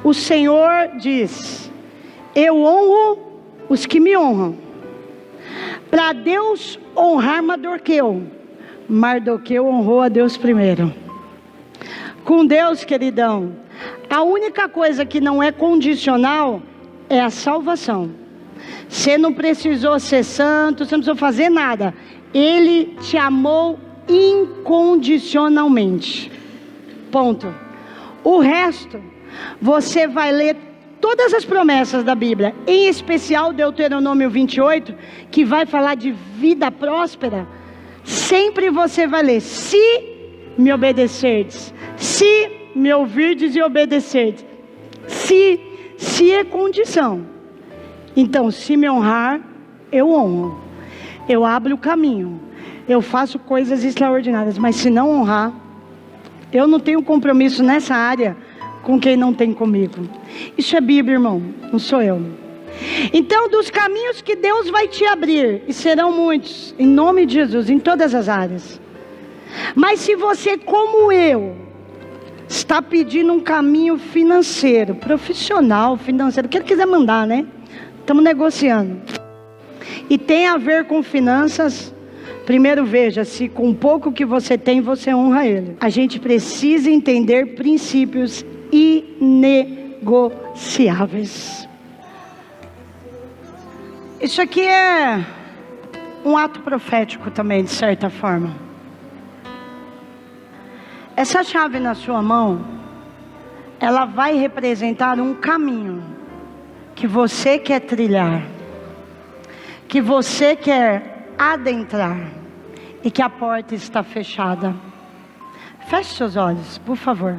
o Senhor diz: eu honro os que me honram. Para Deus honrar Mardoqueu honrou a Deus primeiro. Com Deus, queridão, a única coisa que não é condicional é a salvação. Você não precisou ser santo, você não precisou fazer nada. Ele te amou incondicionalmente. Ponto. O resto, você vai ler todas as promessas da Bíblia, em especial Deuteronômio 28, que vai falar de vida próspera. Sempre você vai ler: se me obedecerdes, se me ouvirdes e obedecerdes. Se é condição. Então, se me honrar, eu honro, eu abro o caminho, eu faço coisas extraordinárias. Mas se não honrar, eu não tenho compromisso nessa área com quem não tem comigo. Isso é Bíblia, irmão, não sou eu. Então, dos caminhos que Deus vai te abrir, e serão muitos, em nome de Jesus, em todas as áreas. Mas se você, como eu, está pedindo um caminho financeiro, profissional, financeiro, o que ele quiser mandar, né? Estamos negociando. E tem a ver com finanças. Primeiro veja se com o pouco que você tem, você honra Ele. A gente precisa entender princípios inegociáveis. Isso aqui é um ato profético também, de certa forma. Essa chave na sua mão, ela vai representar um caminho que você quer trilhar, que você quer adentrar, e que a porta está fechada. Feche seus olhos, por favor.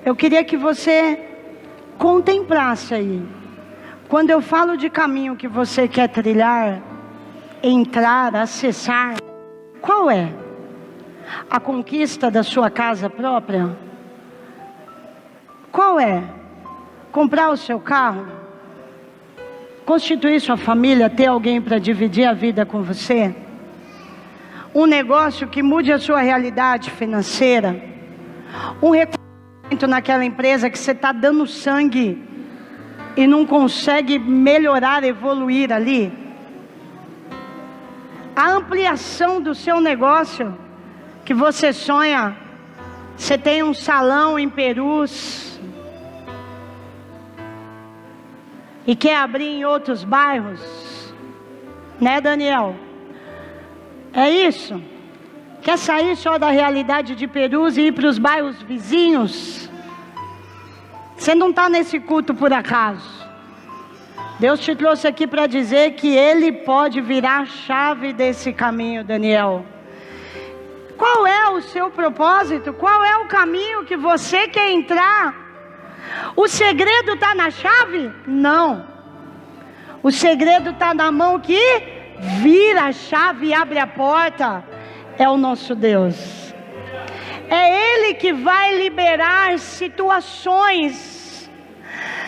Eu queria que você contemplasse aí. Quando eu falo de caminho que você quer trilhar, entrar, acessar, qual é? A conquista da sua casa própria? Qual é? Comprar o seu carro? Constituir sua família? Ter alguém para dividir a vida com você? Um negócio que mude a sua realidade financeira? Um reconhecimento naquela empresa que você está dando sangue e não consegue melhorar, evoluir ali? A ampliação do seu negócio que você sonha? Você tem um salão em Perus e quer abrir em outros bairros, né, Daniel? É isso? Quer sair só da realidade de Perus e ir para os bairros vizinhos? Você não está nesse culto por acaso. Deus te trouxe aqui para dizer que Ele pode virar a chave desse caminho, Daniel. qual é o seu propósito? Qual é o caminho que você quer entrar? O segredo está na chave? Não. O segredo está na mão que vira a chave e abre a porta. É o nosso Deus. É Ele que vai liberar situações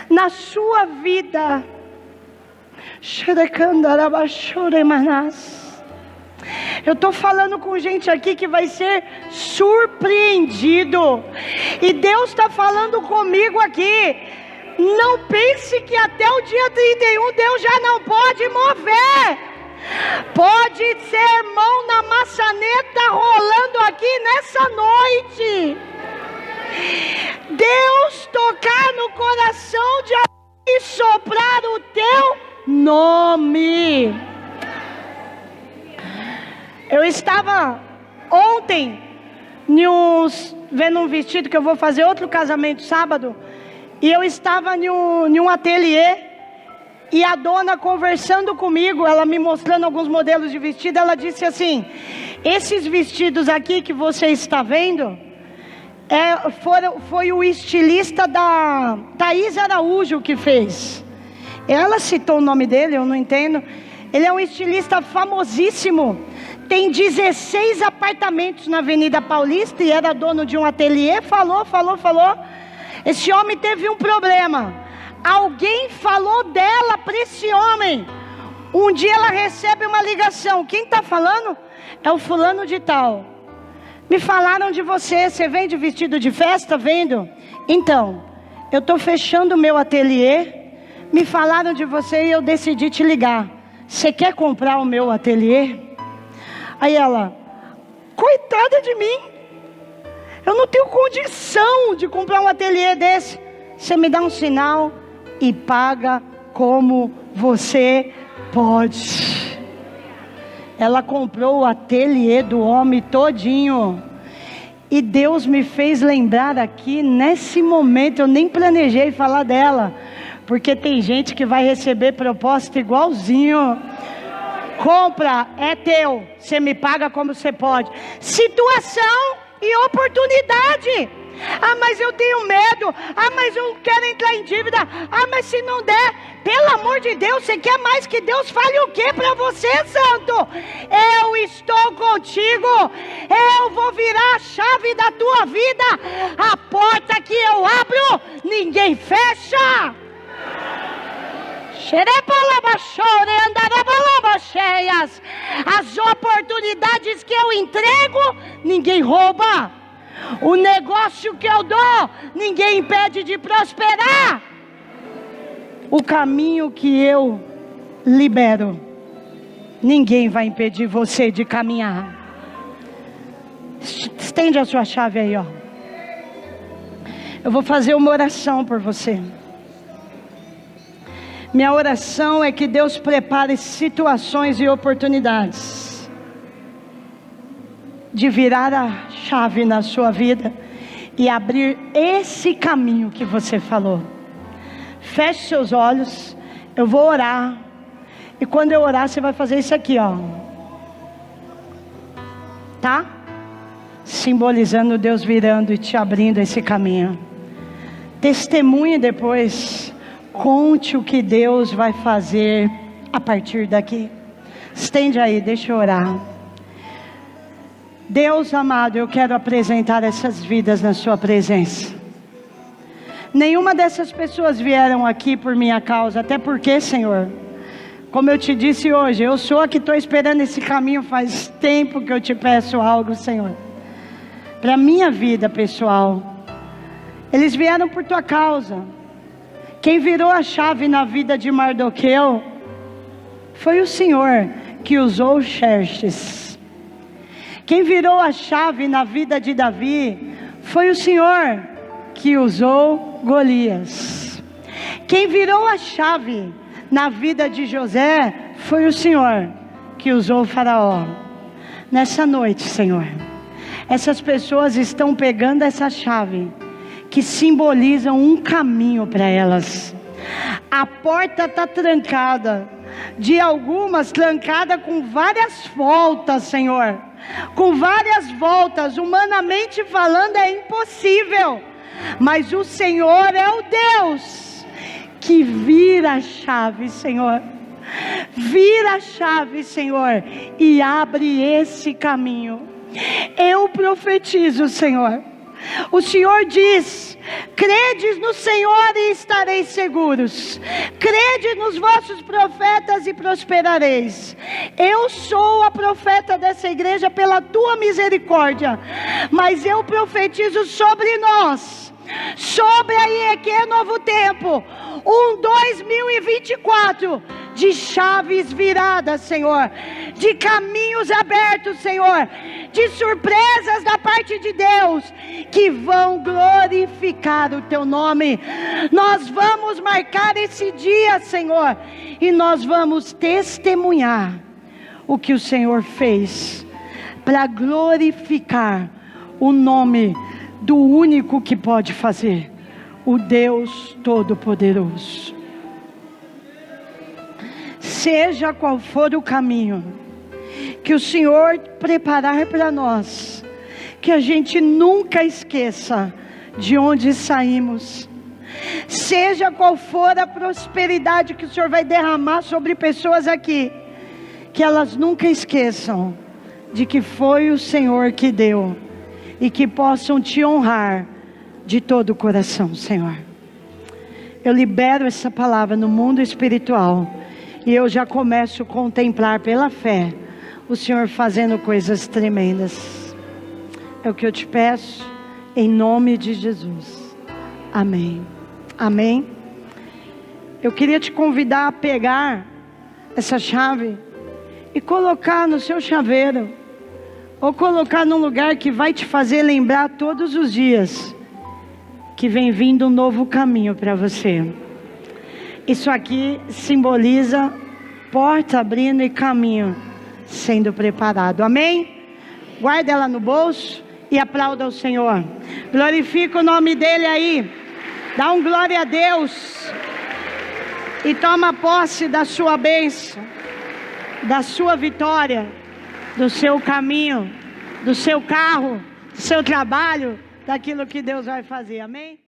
na sua vida. Eu estou falando com gente aqui que vai ser surpreendido. E Deus está falando comigo aqui. Não pense que até o dia 31 Deus já não pode mover. Pode ser mão na maçaneta rolando aqui nessa noite. Deus tocar no coração de alguém e soprar o teu nome. Eu estava ontem vendo um vestido, que eu vou fazer outro casamento sábado. E eu estava em um ateliê. E a dona conversando comigo, ela me mostrando alguns modelos de vestido. Ela disse assim: esses vestidos aqui que você está vendo, foi o estilista da Thaís Araújo que fez. Ela citou o nome dele, eu não entendo. Ele é um estilista famosíssimo. Tem 16 apartamentos na Avenida Paulista e era dono de um ateliê. Falou. Esse homem teve um problema. Alguém falou dela para esse homem. Um dia ela recebe uma ligação. Quem está falando? É o fulano de tal. Me falaram de você. Você vende vestido de festa? Vendo? Então, eu estou fechando o meu ateliê. Me falaram de você e eu decidi te ligar. Você quer comprar o meu ateliê? Aí ela: coitada de mim, eu não tenho condição de comprar um ateliê desse. Você me dá um sinal e paga como você pode. Ela comprou o ateliê do homem todinho. E Deus me fez lembrar aqui, nesse momento, eu nem planejei falar dela, porque tem gente que vai receber proposta igualzinho. Compra, é teu, você me paga como você pode. Situação e oportunidade. Ah, mas eu tenho medo. Ah, mas eu quero entrar em dívida. Ah, mas se não der, pelo amor de Deus, você quer mais que Deus fale o que para você, santo? Eu estou contigo. Eu vou virar a chave da tua vida. A porta que eu abro, ninguém fecha. As oportunidades que eu entrego, ninguém rouba. O negócio que eu dou, ninguém impede de prosperar. O caminho que eu libero, ninguém vai impedir você de caminhar. Estende a sua chave aí, ó. Eu vou fazer uma oração por você. Minha oração é que Deus prepare situações e oportunidades de virar a chave na sua vida e abrir esse caminho que você falou. Feche seus olhos, eu vou orar. E quando eu orar, você vai fazer isso aqui, ó. Tá? Simbolizando Deus virando e te abrindo esse caminho. Testemunhe depois. Conte o que Deus vai fazer a partir daqui. Estende aí, deixa eu orar. Deus amado, eu quero apresentar essas vidas na sua presença. Nenhuma dessas pessoas vieram aqui por minha causa. Até porque, Senhor, como eu te disse hoje, eu sou a que estou esperando esse caminho. Faz tempo que eu te peço algo, Senhor, para a minha vida pessoal. Eles vieram por tua causa. Quem virou a chave na vida de Mardoqueu foi o Senhor que usou Xerxes. Quem virou a chave na vida de Davi foi o Senhor que usou Golias. Quem virou a chave na vida de José foi o Senhor que usou o Faraó. Nessa noite, Senhor, essas pessoas estão pegando essa chave que simbolizam um caminho para elas. A porta está trancada, de algumas trancada com várias voltas, Senhor. com várias voltas, humanamente falando é impossível, mas o Senhor é o Deus que vira a chave, Senhor. Vira a chave, Senhor, e abre esse caminho. Eu profetizo, Senhor. O Senhor diz: credes no Senhor e estareis seguros. Crede nos vossos profetas e prosperareis. Eu sou a profeta dessa igreja pela tua misericórdia, mas eu profetizo sobre nós, sobre a IEQ Novo Tempo, 2024, de chaves viradas, Senhor, de caminhos abertos, Senhor, de surpresas da parte de Deus, que vão glorificar o teu nome. Nós vamos marcar esse dia, Senhor, e nós vamos testemunhar o que o Senhor fez, para glorificar o nome do único que pode fazer, o Deus Todo-Poderoso. Seja qual for o caminho que o Senhor preparar para nós, que a gente nunca esqueça de onde saímos. Seja qual for a prosperidade que o Senhor vai derramar sobre pessoas aqui, que elas nunca esqueçam de que foi o Senhor que deu, e que possam te honrar de todo o coração, Senhor. Eu libero essa palavra no mundo espiritual, e eu já começo a contemplar pela fé o Senhor fazendo coisas tremendas. É o que eu te peço, em nome de Jesus. Amém. Amém. Eu queria te convidar a pegar essa chave e colocar no seu chaveiro, ou colocar num lugar que vai te fazer lembrar todos os dias que vem vindo um novo caminho para você. Isso aqui simboliza porta abrindo e caminho sendo preparado. Amém? Guarda ela no bolso e aplauda o Senhor. Glorifica o nome dele aí. Dá um glória a Deus. E toma posse da sua bênção, da sua vitória, do seu caminho, do seu carro, do seu trabalho, daquilo que Deus vai fazer. Amém?